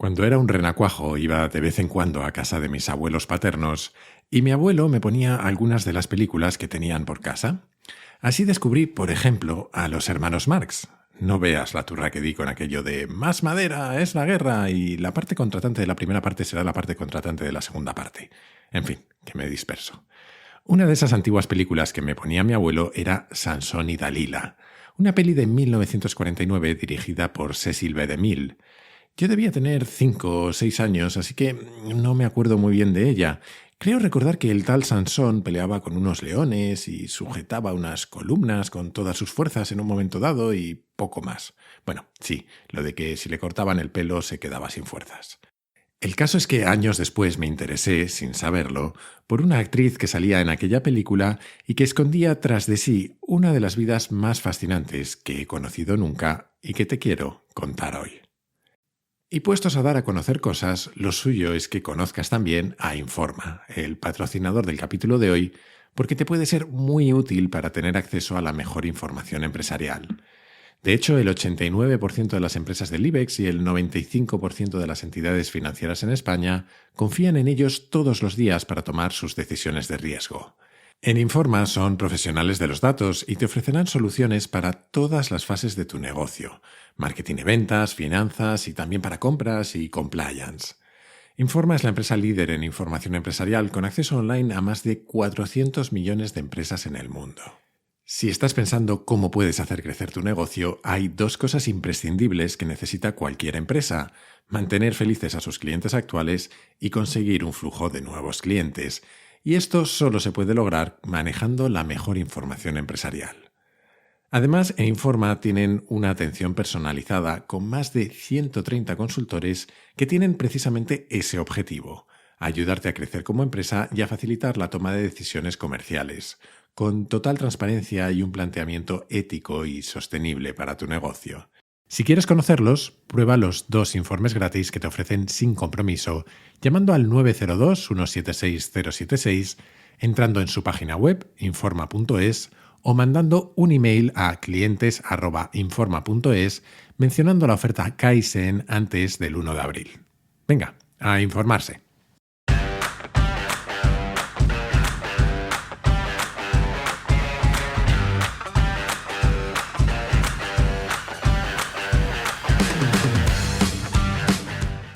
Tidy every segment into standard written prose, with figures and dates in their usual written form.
Cuando era un renacuajo iba de vez en cuando a casa de mis abuelos paternos y mi abuelo me ponía algunas de las películas que tenían por casa. Así descubrí, por ejemplo, a los hermanos Marx. No veas la turra que di con aquello de «más madera, es la guerra» y la parte contratante de la primera parte será la parte contratante de la segunda parte. En fin, que me disperso. Una de esas antiguas películas que me ponía mi abuelo era Sansón y Dalila, una peli de 1949 dirigida por Cecil B. DeMille. Yo debía tener 5 o 6 años, así que no me acuerdo muy bien de ella. Creo recordar que el tal Sansón peleaba con unos leones y sujetaba unas columnas con todas sus fuerzas en un momento dado y poco más. Bueno, sí, lo de que si le cortaban el pelo se quedaba sin fuerzas. El caso es que años después me interesé, sin saberlo, por una actriz que salía en aquella película y que escondía tras de sí una de las vidas más fascinantes que he conocido nunca y que te quiero contar hoy. Y puestos a dar a conocer cosas, lo suyo es que conozcas también a Informa, el patrocinador del capítulo de hoy, porque te puede ser muy útil para tener acceso a la mejor información empresarial. De hecho, el 89% de las empresas del IBEX y el 95% de las entidades financieras en España confían en ellos todos los días para tomar sus decisiones de riesgo. En Informa son profesionales de los datos y te ofrecerán soluciones para todas las fases de tu negocio: marketing y ventas, finanzas y también para compras y compliance. Informa es la empresa líder en información empresarial con acceso online a más de 400 millones de empresas en el mundo. Si estás pensando cómo puedes hacer crecer tu negocio, hay 2 cosas imprescindibles que necesita cualquier empresa: mantener felices a sus clientes actuales y conseguir un flujo de nuevos clientes. Y esto solo se puede lograr manejando la mejor información empresarial. Además, en Informa tienen una atención personalizada con más de 130 consultores que tienen precisamente ese objetivo: ayudarte a crecer como empresa y a facilitar la toma de decisiones comerciales, con total transparencia y un planteamiento ético y sostenible para tu negocio. Si quieres conocerlos, prueba los 2 informes gratis que te ofrecen sin compromiso, llamando al 902-176-076, entrando en su página web, informa.es, o mandando un email a clientes@informa.es mencionando la oferta Kaizen antes del 1 de abril. Venga, a informarse.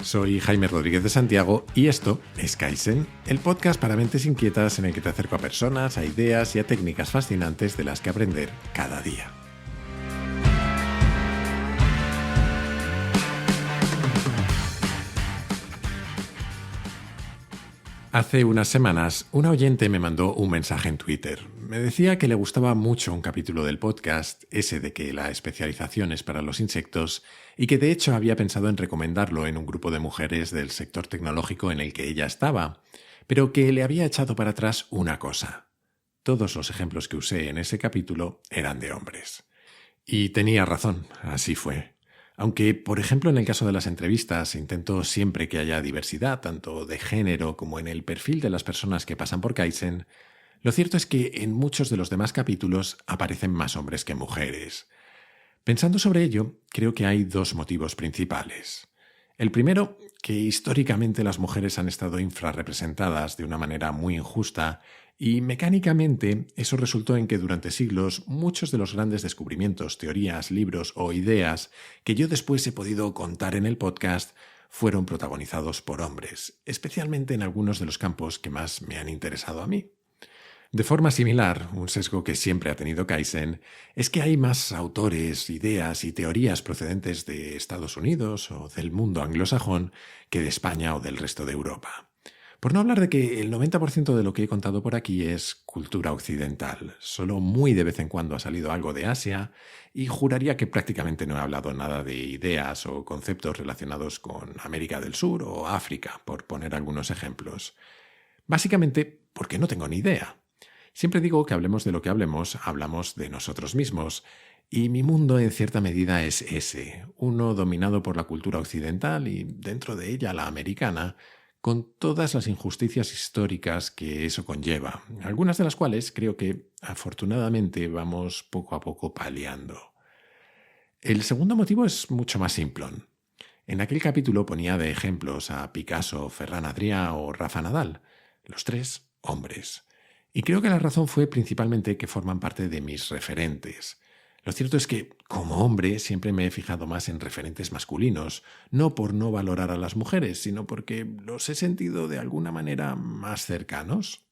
Soy Jaime Rodríguez de Santiago y esto es Kaizen, el podcast para mentes inquietas en el que te acerco a personas, a ideas y a técnicas fascinantes de las que aprender cada día. Hace unas semanas, una oyente me mandó un mensaje en Twitter. Me decía que le gustaba mucho un capítulo del podcast, ese de que la especialización es para los insectos, y que de hecho había pensado en recomendarlo en un grupo de mujeres del sector tecnológico en el que ella estaba, pero que le había echado para atrás una cosa: todos los ejemplos que usé en ese capítulo eran de hombres. Y tenía razón, así fue. Aunque, por ejemplo, en el caso de las entrevistas, intento siempre que haya diversidad, tanto de género como en el perfil de las personas que pasan por Kaizen, lo cierto es que en muchos de los demás capítulos aparecen más hombres que mujeres. Pensando sobre ello, creo que hay 2 motivos principales. El primero, que históricamente las mujeres han estado infrarrepresentadas de una manera muy injusta y mecánicamente eso resultó en que durante siglos muchos de los grandes descubrimientos, teorías, libros o ideas que yo después he podido contar en el podcast fueron protagonizados por hombres, especialmente en algunos de los campos que más me han interesado a mí. De forma similar, un sesgo que siempre ha tenido Kaizen es que hay más autores, ideas y teorías procedentes de Estados Unidos o del mundo anglosajón que de España o del resto de Europa. Por no hablar de que el 90% de lo que he contado por aquí es cultura occidental. Solo muy de vez en cuando ha salido algo de Asia y juraría que prácticamente no he hablado nada de ideas o conceptos relacionados con América del Sur o África, por poner algunos ejemplos. Básicamente porque no tengo ni idea. Siempre digo que hablemos de lo que hablemos, hablamos de nosotros mismos. Y mi mundo en cierta medida es ese, uno dominado por la cultura occidental y dentro de ella la americana, con todas las injusticias históricas que eso conlleva, algunas de las cuales creo que afortunadamente vamos poco a poco paliando. El segundo motivo es mucho más simplón. En aquel capítulo ponía de ejemplos a Picasso, Ferran Adrià o Rafa Nadal, los tres hombres. Y creo que la razón fue principalmente que forman parte de mis referentes. Lo cierto es que, como hombre, siempre me he fijado más en referentes masculinos, no por no valorar a las mujeres, sino porque los he sentido de alguna manera más cercanos.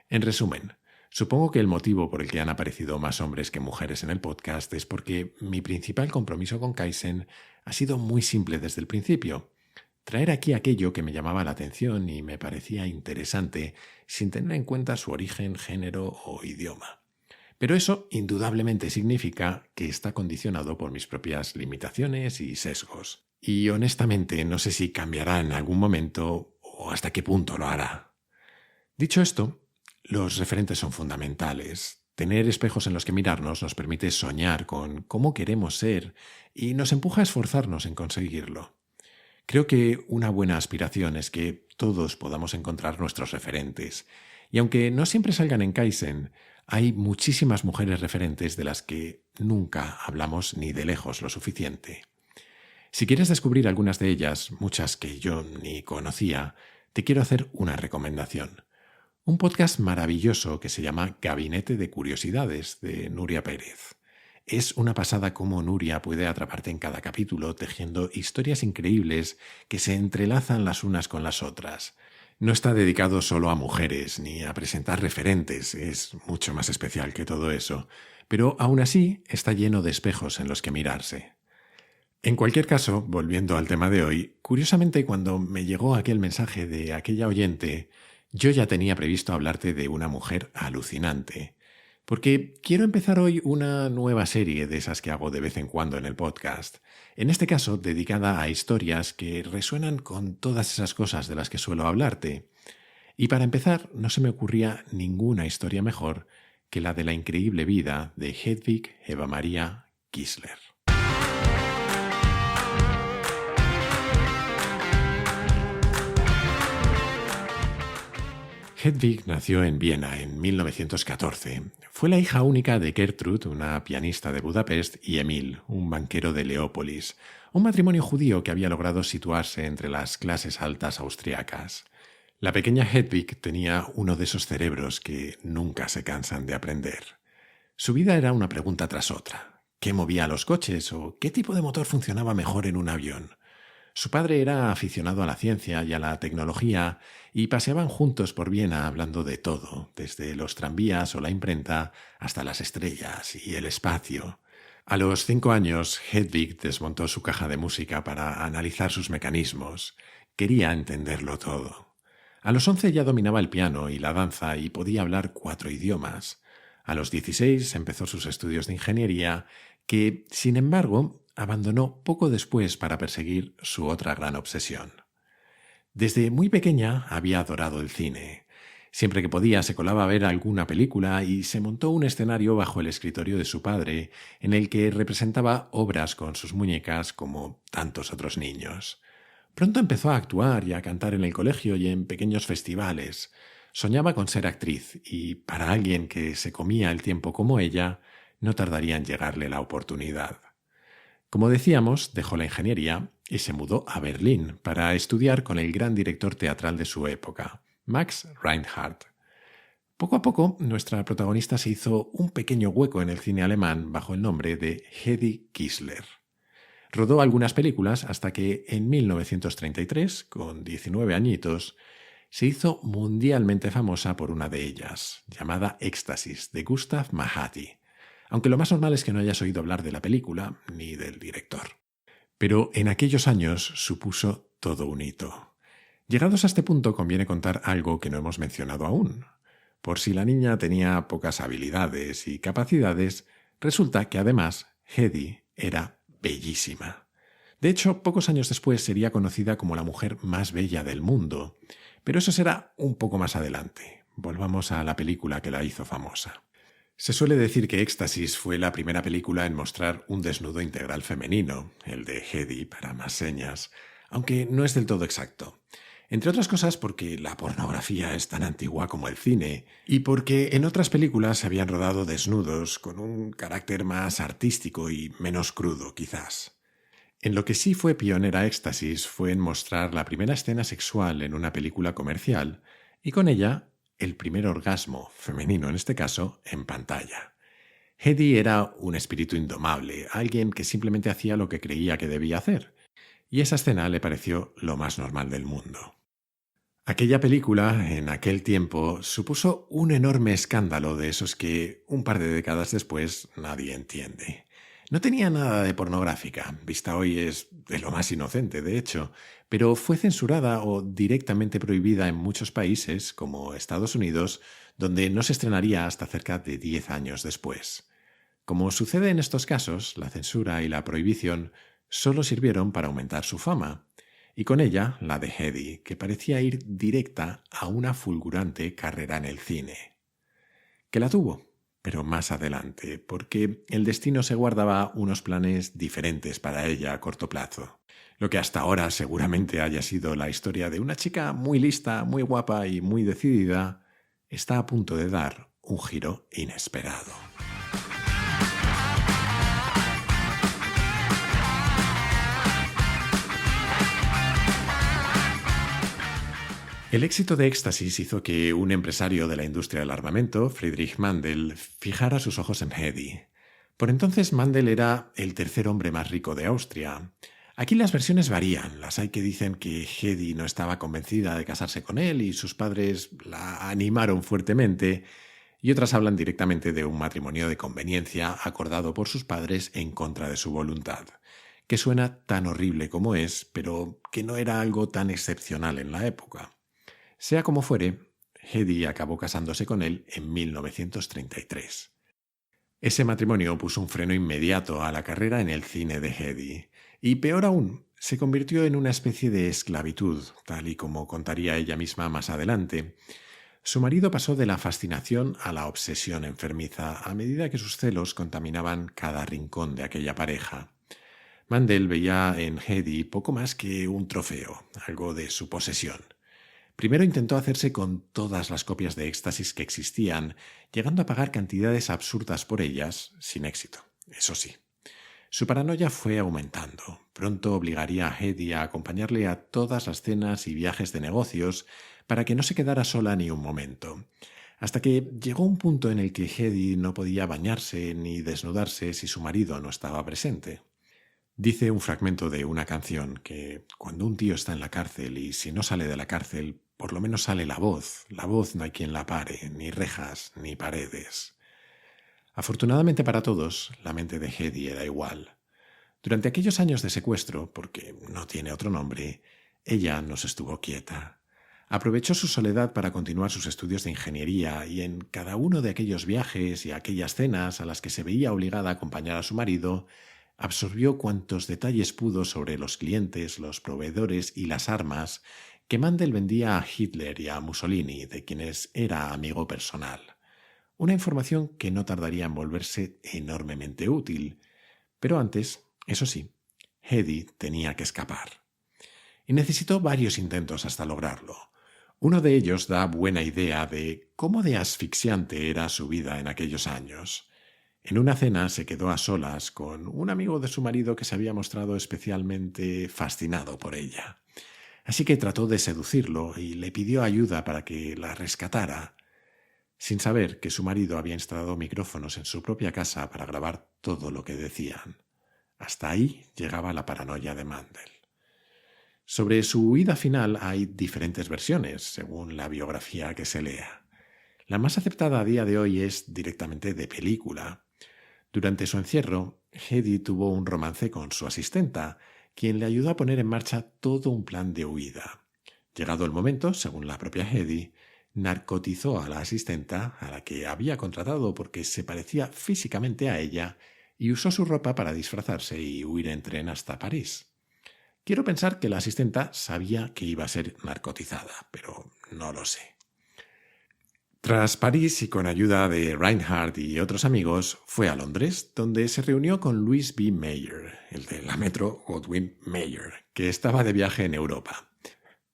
En resumen, supongo que el motivo por el que han aparecido más hombres que mujeres en el podcast es porque mi principal compromiso con Kaizen ha sido muy simple desde el principio: traer aquí aquello que me llamaba la atención y me parecía interesante sin tener en cuenta su origen, género o idioma. Pero eso indudablemente significa que está condicionado por mis propias limitaciones y sesgos. Y honestamente no sé si cambiará en algún momento o hasta qué punto lo hará. Dicho esto, los referentes son fundamentales. Tener espejos en los que mirarnos nos permite soñar con cómo queremos ser y nos empuja a esforzarnos en conseguirlo. Creo que una buena aspiración es que todos podamos encontrar nuestros referentes. Y aunque no siempre salgan en Kaizen, hay muchísimas mujeres referentes de las que nunca hablamos ni de lejos lo suficiente. Si quieres descubrir algunas de ellas, muchas que yo ni conocía, te quiero hacer una recomendación. Un podcast maravilloso que se llama Gabinete de Curiosidades, de Nuria Pérez. Es una pasada cómo Nuria puede atraparte en cada capítulo tejiendo historias increíbles que se entrelazan las unas con las otras. No está dedicado solo a mujeres ni a presentar referentes, es mucho más especial que todo eso, pero aún así está lleno de espejos en los que mirarse. En cualquier caso, volviendo al tema de hoy, curiosamente cuando me llegó aquel mensaje de aquella oyente, yo ya tenía previsto hablarte de una mujer alucinante, porque quiero empezar hoy una nueva serie de esas que hago de vez en cuando en el podcast, en este caso dedicada a historias que resuenan con todas esas cosas de las que suelo hablarte. Y para empezar, no se me ocurría ninguna historia mejor que la de la increíble vida de Hedwig Eva Maria Kissler. Hedwig nació en Viena en 1914. Fue la hija única de Gertrud, una pianista de Budapest, y Emil, un banquero de Leópolis, un matrimonio judío que había logrado situarse entre las clases altas austriacas. La pequeña Hedwig tenía uno de esos cerebros que nunca se cansan de aprender. Su vida era una pregunta tras otra. ¿Qué movía los coches o qué tipo de motor funcionaba mejor en un avión? Su padre era aficionado a la ciencia y a la tecnología y paseaban juntos por Viena hablando de todo, desde los tranvías o la imprenta hasta las estrellas y el espacio. A los 5 años, Hedwig desmontó su caja de música para analizar sus mecanismos. Quería entenderlo todo. A los 11 ya dominaba el piano y la danza y podía hablar 4 idiomas. A los 16 empezó sus estudios de ingeniería que, sin embargo, abandonó poco después para perseguir su otra gran obsesión. Desde muy pequeña había adorado el cine. Siempre que podía se colaba a ver alguna película y se montó un escenario bajo el escritorio de su padre en el que representaba obras con sus muñecas como tantos otros niños. Pronto empezó a actuar y a cantar en el colegio y en pequeños festivales. Soñaba con ser actriz y, para alguien que se comía el tiempo como ella, no tardaría en llegarle la oportunidad. Como decíamos, dejó la ingeniería y se mudó a Berlín para estudiar con el gran director teatral de su época, Max Reinhardt. Poco a poco, nuestra protagonista se hizo un pequeño hueco en el cine alemán bajo el nombre de Hedy Kissler. Rodó algunas películas hasta que, en 1933, con 19 añitos, se hizo mundialmente famosa por una de ellas, llamada Éxtasis, de Gustav Mahati. Aunque lo más normal es que no hayas oído hablar de la película ni del director. Pero en aquellos años supuso todo un hito. Llegados a este punto conviene contar algo que no hemos mencionado aún. Por si la niña tenía pocas habilidades y capacidades, resulta que además Hedy era bellísima. De hecho, pocos años después sería conocida como la mujer más bella del mundo. Pero eso será un poco más adelante. Volvamos a la película que la hizo famosa. Se suele decir que Éxtasis fue la primera película en mostrar un desnudo integral femenino, el de Hedy para más señas, aunque no es del todo exacto. Entre otras cosas porque la pornografía es tan antigua como el cine y porque en otras películas se habían rodado desnudos con un carácter más artístico y menos crudo, quizás. En lo que sí fue pionera Éxtasis fue en mostrar la primera escena sexual en una película comercial y con ella el primer orgasmo, femenino en este caso, en pantalla. Hedy era un espíritu indomable, alguien que simplemente hacía lo que creía que debía hacer, y esa escena le pareció lo más normal del mundo. Aquella película, en aquel tiempo, supuso un enorme escándalo de esos que, un par de décadas después, nadie entiende. No tenía nada de pornográfica, vista hoy es de lo más inocente, de hecho, pero fue censurada o directamente prohibida en muchos países, como Estados Unidos, donde no se estrenaría hasta cerca de 10 años después. Como sucede en estos casos, la censura y la prohibición solo sirvieron para aumentar su fama, y con ella la de Hedy, que parecía ir directa a una fulgurante carrera en el cine. Que la tuvo, pero más adelante, porque el destino se guardaba unos planes diferentes para ella a corto plazo. Lo que hasta ahora seguramente haya sido la historia de una chica muy lista, muy guapa y muy decidida, está a punto de dar un giro inesperado. El éxito de Éxtasis hizo que un empresario de la industria del armamento, Friedrich Mandel, fijara sus ojos en Hedy. Por entonces Mandel era el tercer hombre más rico de Austria. Aquí las versiones varían. Las hay que dicen que Hedy no estaba convencida de casarse con él y sus padres la animaron fuertemente, y otras hablan directamente de un matrimonio de conveniencia acordado por sus padres en contra de su voluntad, que suena tan horrible como es, pero que no era algo tan excepcional en la época. Sea como fuere, Hedy acabó casándose con él en 1933. Ese matrimonio puso un freno inmediato a la carrera en el cine de Hedy, y peor aún, se convirtió en una especie de esclavitud, tal y como contaría ella misma más adelante. Su marido pasó de la fascinación a la obsesión enfermiza a medida que sus celos contaminaban cada rincón de aquella pareja. Mandel veía en Hedy poco más que un trofeo, algo de su posesión. Primero intentó hacerse con todas las copias de Éxtasis que existían, llegando a pagar cantidades absurdas por ellas, sin éxito, eso sí. Su paranoia fue aumentando. Pronto obligaría a Hedy a acompañarle a todas las cenas y viajes de negocios para que no se quedara sola ni un momento. Hasta que llegó un punto en el que Hedy no podía bañarse ni desnudarse si su marido no estaba presente. Dice un fragmento de una canción que cuando un tío está en la cárcel y si no sale de la cárcel, por lo menos sale la voz no hay quien la pare, ni rejas, ni paredes. Afortunadamente para todos, la mente de Hedy era igual. Durante aquellos años de secuestro, porque no tiene otro nombre, ella no se estuvo quieta. Aprovechó su soledad para continuar sus estudios de ingeniería y en cada uno de aquellos viajes y aquellas cenas a las que se veía obligada a acompañar a su marido, absorbió cuantos detalles pudo sobre los clientes, los proveedores y las armas que Mandel vendía a Hitler y a Mussolini, de quienes era amigo personal. Una información que no tardaría en volverse enormemente útil. Pero antes, eso sí, Hedy tenía que escapar. Y necesitó varios intentos hasta lograrlo. Uno de ellos da buena idea de cómo de asfixiante era su vida en aquellos años. En una cena se quedó a solas con un amigo de su marido que se había mostrado especialmente fascinado por ella. Así que trató de seducirlo y le pidió ayuda para que la rescatara, sin saber que su marido había instalado micrófonos en su propia casa para grabar todo lo que decían. Hasta ahí llegaba la paranoia de Mandel. Sobre su huida final hay diferentes versiones, según la biografía que se lea. La más aceptada a día de hoy es directamente de película. Durante su encierro, Hedy tuvo un romance con su asistenta, quien le ayudó a poner en marcha todo un plan de huida. Llegado el momento, según la propia Hedy, narcotizó a la asistenta, a la que había contratado porque se parecía físicamente a ella, y usó su ropa para disfrazarse y huir en tren hasta París. Quiero pensar que la asistenta sabía que iba a ser narcotizada, pero no lo sé. Tras París y con ayuda de Reinhardt y otros amigos, fue a Londres, donde se reunió con Louis B. Mayer, el de la Metro Goldwyn Mayer, que estaba de viaje en Europa.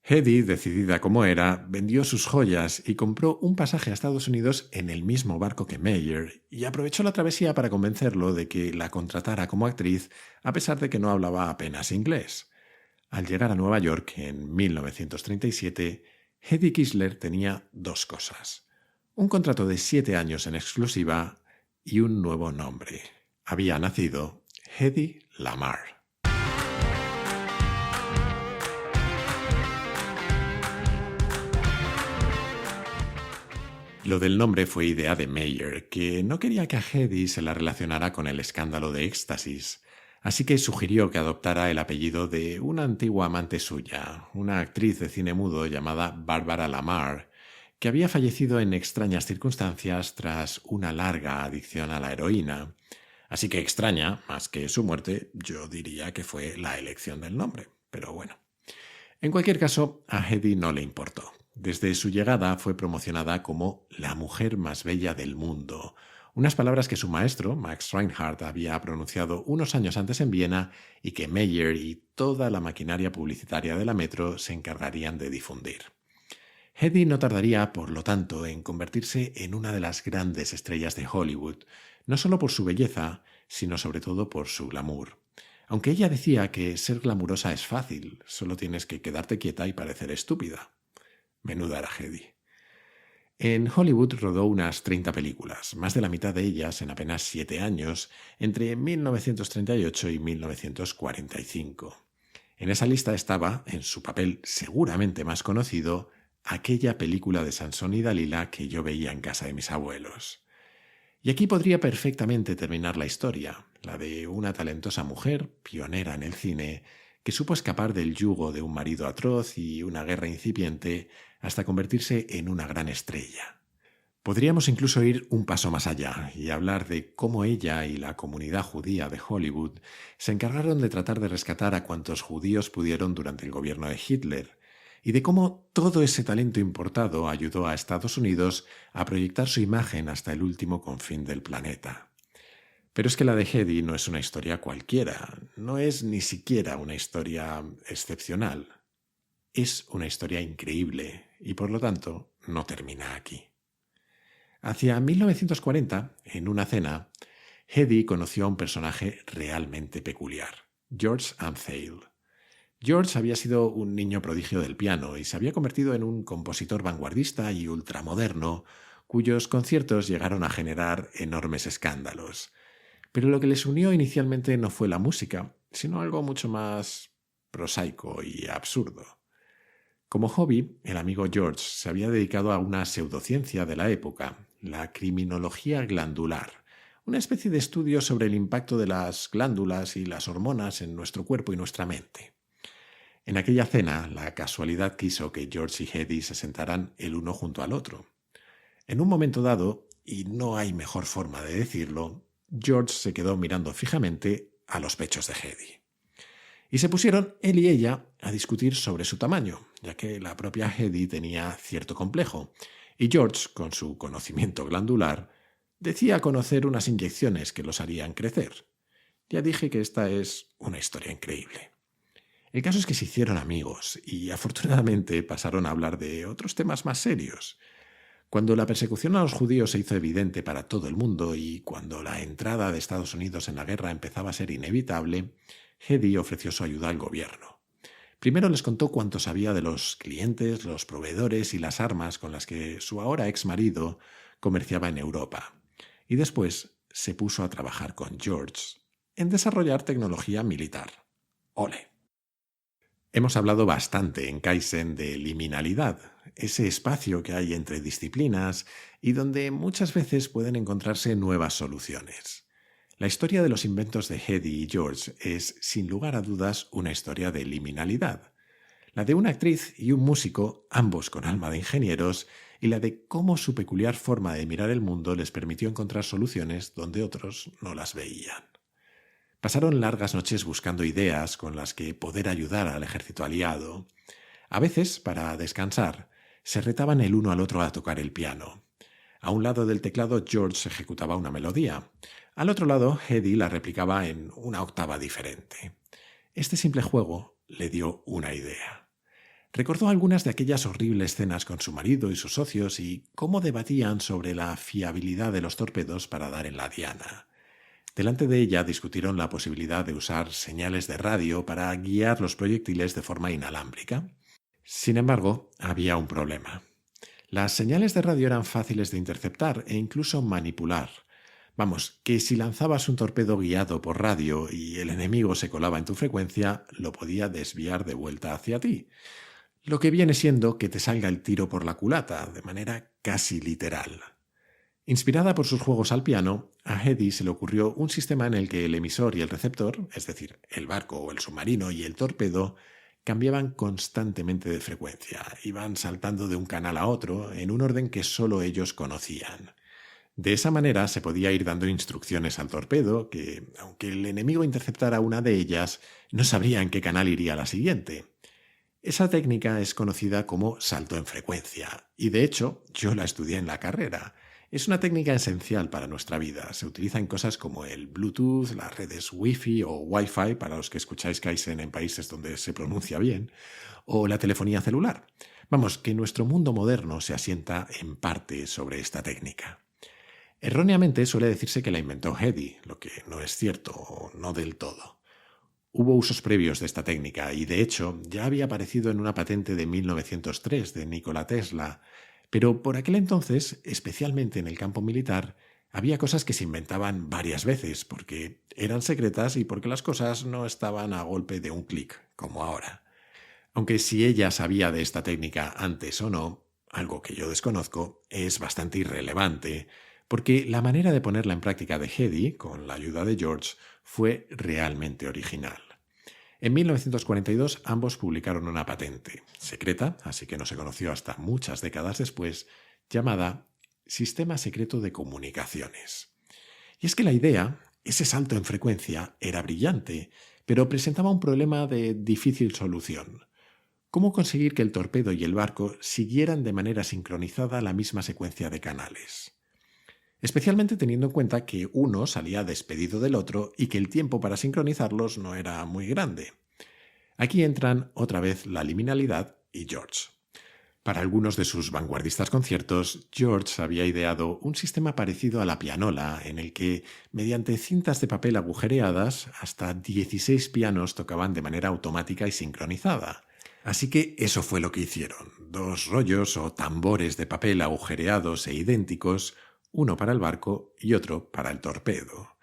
Hedy, decidida como era, vendió sus joyas y compró un pasaje a Estados Unidos en el mismo barco que Meyer y aprovechó la travesía para convencerlo de que la contratara como actriz a pesar de que no hablaba apenas inglés. Al llegar a Nueva York en 1937, Hedy Kissler tenía dos cosas: un contrato de 7 años en exclusiva y un nuevo nombre. Había nacido Hedy Lamarr. Lo del nombre fue idea de Meyer, que no quería que a Hedy se la relacionara con el escándalo de Éxtasis, así que sugirió que adoptara el apellido de una antigua amante suya, una actriz de cine mudo llamada Barbara Lamarr, que había fallecido en extrañas circunstancias tras una larga adicción a la heroína. Así que extraña, más que su muerte, yo diría que fue la elección del nombre, pero bueno. En cualquier caso, a Hedy no le importó. Desde su llegada fue promocionada como la mujer más bella del mundo, unas palabras que su maestro, Max Reinhardt, había pronunciado unos años antes en Viena y que Meyer y toda la maquinaria publicitaria de la Metro se encargarían de difundir. Hedy no tardaría, por lo tanto, en convertirse en una de las grandes estrellas de Hollywood, no solo por su belleza, sino sobre todo por su glamour. Aunque ella decía que ser glamurosa es fácil, solo tienes que quedarte quieta y parecer estúpida. Menuda era Hedy. En Hollywood rodó unas 30 películas, más de la mitad de ellas en apenas 7 años, entre 1938 y 1945. En esa lista estaba, en su papel seguramente más conocido, aquella película de Sansón y Dalila que yo veía en casa de mis abuelos. Y aquí podría perfectamente terminar la historia, la de una talentosa mujer, pionera en el cine, que supo escapar del yugo de un marido atroz y una guerra incipiente hasta convertirse en una gran estrella. Podríamos incluso ir un paso más allá y hablar de cómo ella y la comunidad judía de Hollywood se encargaron de tratar de rescatar a cuantos judíos pudieron durante el gobierno de Hitler, y de cómo todo ese talento importado ayudó a Estados Unidos a proyectar su imagen hasta el último confín del planeta. Pero es que la de Hedy no es una historia cualquiera, no es ni siquiera una historia excepcional. Es una historia increíble y, por lo tanto, no termina aquí. Hacia 1940, en una cena, Hedy conoció a un personaje realmente peculiar, George Antheil. George había sido un niño prodigio del piano y se había convertido en un compositor vanguardista y ultramoderno, cuyos conciertos llegaron a generar enormes escándalos. Pero lo que les unió inicialmente no fue la música, sino algo mucho más prosaico y absurdo. Como hobby, el amigo George se había dedicado a una pseudociencia de la época, la criminología glandular, una especie de estudio sobre el impacto de las glándulas y las hormonas en nuestro cuerpo y nuestra mente. En aquella cena, la casualidad quiso que George y Hedy se sentaran el uno junto al otro. En un momento dado, y no hay mejor forma de decirlo, George se quedó mirando fijamente a los pechos de Hedy. Y se pusieron él y ella a discutir sobre su tamaño, ya que la propia Hedy tenía cierto complejo, y George, con su conocimiento glandular, decía conocer unas inyecciones que los harían crecer. Ya dije que esta es una historia increíble. El caso es que se hicieron amigos y afortunadamente pasaron a hablar de otros temas más serios. Cuando la persecución a los judíos se hizo evidente para todo el mundo y cuando la entrada de Estados Unidos en la guerra empezaba a ser inevitable, Hedy ofreció su ayuda al gobierno. Primero les contó cuánto sabía de los clientes, los proveedores y las armas con las que su ahora exmarido comerciaba en Europa. Y después se puso a trabajar con George en desarrollar tecnología militar. ¡Ole! Hemos hablado bastante en Kaizen de liminalidad, ese espacio que hay entre disciplinas y donde muchas veces pueden encontrarse nuevas soluciones. La historia de los inventos de Hedy y George es, sin lugar a dudas, una historia de liminalidad. La de una actriz y un músico, ambos con alma de ingenieros, y la de cómo su peculiar forma de mirar el mundo les permitió encontrar soluciones donde otros no las veían. Pasaron largas noches buscando ideas con las que poder ayudar al ejército aliado. A veces, para descansar, se retaban el uno al otro a tocar el piano. A un lado del teclado George ejecutaba una melodía. Al otro lado, Hedy la replicaba en una octava diferente. Este simple juego le dio una idea. Recordó algunas de aquellas horribles cenas con su marido y sus socios y cómo debatían sobre la fiabilidad de los torpedos para dar en la diana. Delante de ella discutieron la posibilidad de usar señales de radio para guiar los proyectiles de forma inalámbrica. Sin embargo, había un problema. Las señales de radio eran fáciles de interceptar e incluso manipular. Vamos, que si lanzabas un torpedo guiado por radio y el enemigo se colaba en tu frecuencia, lo podía desviar de vuelta hacia ti. Lo que viene siendo que te salga el tiro por la culata, de manera casi literal. Inspirada por sus juegos al piano, a Hedy se le ocurrió un sistema en el que el emisor y el receptor, es decir, el barco o el submarino y el torpedo, cambiaban constantemente de frecuencia, iban saltando de un canal a otro en un orden que solo ellos conocían. De esa manera se podía ir dando instrucciones al torpedo que, aunque el enemigo interceptara una de ellas, no sabría en qué canal iría la siguiente. Esa técnica es conocida como salto en frecuencia, y de hecho yo la estudié en la carrera. Es una técnica esencial para nuestra vida. Se utiliza en cosas como el Bluetooth, las redes Wi-Fi o Wi-Fi, para los que escucháis Kaizen en países donde se pronuncia bien, o la telefonía celular. Vamos, que nuestro mundo moderno se asienta en parte sobre esta técnica. Erróneamente suele decirse que la inventó Hedy, lo que no es cierto, o no del todo. Hubo usos previos de esta técnica y, de hecho, ya había aparecido en una patente de 1903 de Nikola Tesla, pero por aquel entonces, especialmente en el campo militar, había cosas que se inventaban varias veces porque eran secretas y porque las cosas no estaban a golpe de un clic, como ahora. Aunque si ella sabía de esta técnica antes o no, algo que yo desconozco, es bastante irrelevante, porque la manera de ponerla en práctica de Hedy, con la ayuda de George, fue realmente original. En 1942 ambos publicaron una patente, secreta, así que no se conoció hasta muchas décadas después, llamada Sistema Secreto de Comunicaciones. Y es que la idea, ese salto en frecuencia, era brillante, pero presentaba un problema de difícil solución. ¿Cómo conseguir que el torpedo y el barco siguieran de manera sincronizada la misma secuencia de canales? Especialmente teniendo en cuenta que uno salía despedido del otro y que el tiempo para sincronizarlos no era muy grande. Aquí entran otra vez la liminalidad y George. Para algunos de sus vanguardistas conciertos, George había ideado un sistema parecido a la pianola, en el que, mediante cintas de papel agujereadas, hasta 16 pianos tocaban de manera automática y sincronizada. Así que eso fue lo que hicieron: 2 rollos o tambores de papel agujereados e idénticos, uno para el barco y otro para el torpedo.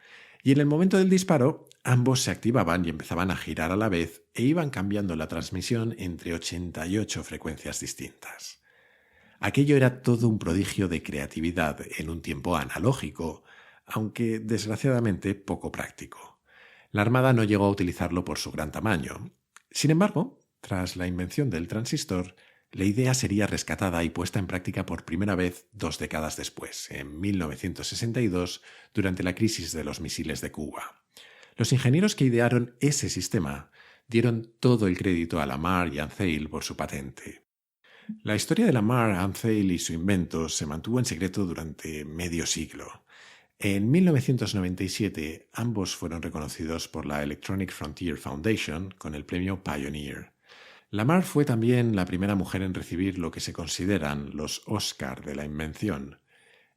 Y en el momento del disparo, ambos se activaban y empezaban a girar a la vez e iban cambiando la transmisión entre 88 frecuencias distintas. Aquello era todo un prodigio de creatividad en un tiempo analógico, aunque desgraciadamente poco práctico. La Armada no llegó a utilizarlo por su gran tamaño. Sin embargo, tras la invención del transistor, la idea sería rescatada y puesta en práctica por primera vez 2 décadas después, en 1962, durante la crisis de los misiles de Cuba. Los ingenieros que idearon ese sistema dieron todo el crédito a Lamar y Ansel por su patente. La historia de Lamar, Ansel y su invento se mantuvo en secreto durante medio siglo. En 1997, ambos fueron reconocidos por la Electronic Frontier Foundation con el premio Pioneer. Lamar fue también la primera mujer en recibir lo que se consideran los Oscar de la invención.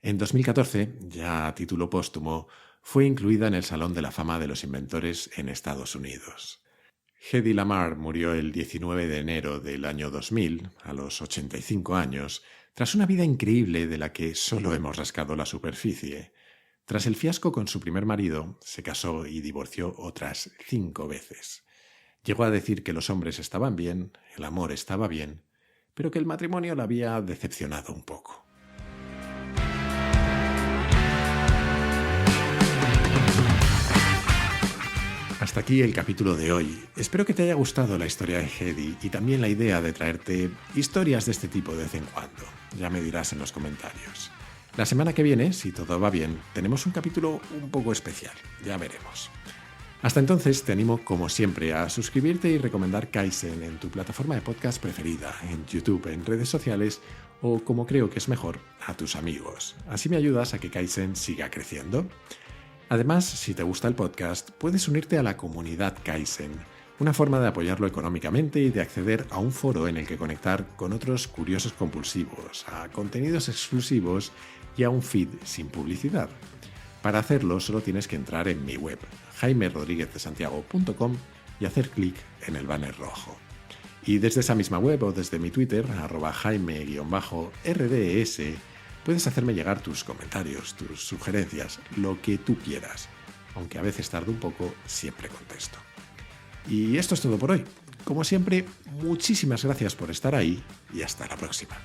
En 2014, ya a título póstumo, fue incluida en el Salón de la Fama de los Inventores en Estados Unidos. Hedy Lamar murió el 19 de enero del año 2000, a los 85 años, tras una vida increíble de la que solo hemos rascado la superficie. Tras el fiasco con su primer marido, se casó y divorció otras 5 veces. Llegó a decir que los hombres estaban bien, el amor estaba bien, pero que el matrimonio la había decepcionado un poco. Hasta aquí el capítulo de hoy. Espero que te haya gustado la historia de Hedy y también la idea de traerte historias de este tipo de vez en cuando. Ya me dirás en los comentarios. La semana que viene, si todo va bien, tenemos un capítulo un poco especial. Ya veremos. Hasta entonces te animo, como siempre, a suscribirte y recomendar Kaizen en tu plataforma de podcast preferida, en YouTube, en redes sociales o, como creo que es mejor, a tus amigos. Así me ayudas a que Kaizen siga creciendo. Además, si te gusta el podcast, puedes unirte a la comunidad Kaizen, una forma de apoyarlo económicamente y de acceder a un foro en el que conectar con otros curiosos compulsivos, a contenidos exclusivos y a un feed sin publicidad. Para hacerlo solo tienes que entrar en mi web, jaimerodriguezdesantiago.com, y hacer clic en el banner rojo. Y desde esa misma web o desde mi Twitter, @jaime_rds, puedes hacerme llegar tus comentarios, tus sugerencias, lo que tú quieras. Aunque a veces tarde un poco, siempre contesto. Y esto es todo por hoy. Como siempre, muchísimas gracias por estar ahí y hasta la próxima.